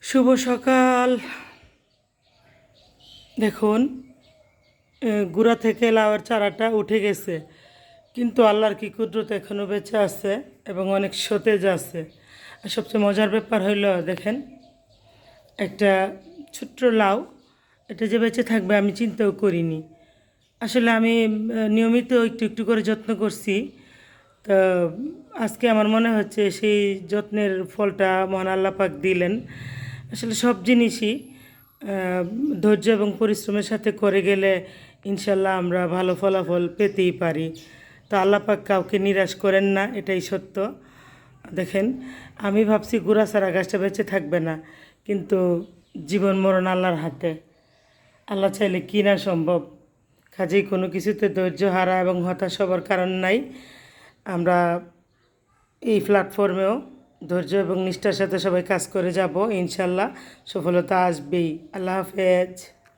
শুভ সকাল। দেখুন, গুঁড়া থেকে লাউয়ের চারাটা উঠে গেছে, কিন্তু আল্লাহর কি কুদরত, এখনও বেঁচে আছে এবং অনেক সতেজ আছে। আর সবচেয়ে মজার ব্যাপার হইল, দেখেন, একটা ছোট্ট লাউ, এটা যে বেঁচে থাকবে আমি চিন্তাও করিনি। আসলে আমি নিয়মিত একটু একটু করে যত্ন করছি। তো আজকে আমার মনে হচ্ছে সেই যত্নের ফলটা মহান আল্লাহ পাক দিলেন। আসলে সব জিনিসই ধৈর্য এবং পরিশ্রমের সাথে করে গেলে ইনশাল্লাহ আমরা ভালো ফলাফল পেতেই পারি। তো আল্লাহ পাক কাউকে নিরাশ করেন না, এটাই সত্য। দেখেন, আমি ভাবছি গুড়া ছাড়া গাছটা বেঁচে থাকবে না, কিন্তু জীবন মরণ আল্লাহর হাতে। আল্লাহ চাইলে কি না সম্ভব। কাজেই কোনো কিছুতে ধৈর্য হারা এবং হতাশ হবার কারণ নাই। আমরা এই প্ল্যাটফর্মেও ধৈর্য এবং নিষ্ঠার সাথে সবাই কাজ করে যাব, ইনশাল্লাহ সফলতা আসবেই। আল্লাহ হাফেজ।